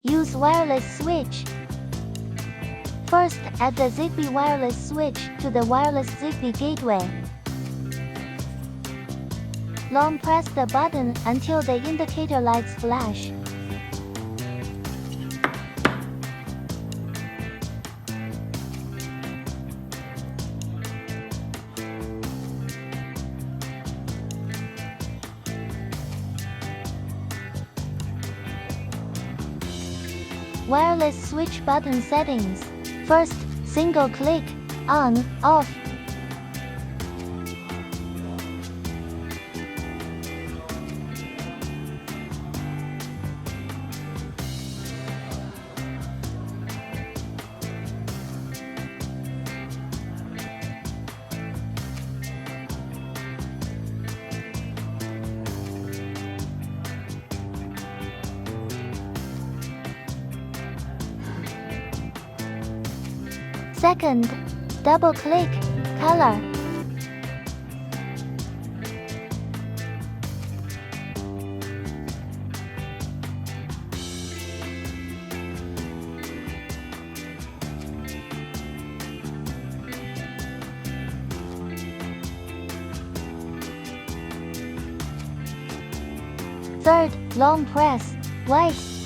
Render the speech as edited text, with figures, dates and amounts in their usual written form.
Use wireless switch. First, add the Zigbee wireless switch to the wireless Zigbee gateway. Long press the button until the indicator lights flash. Wireless switch button settings. First, single click, on, off. Second, double-click, color. Third, long press, white.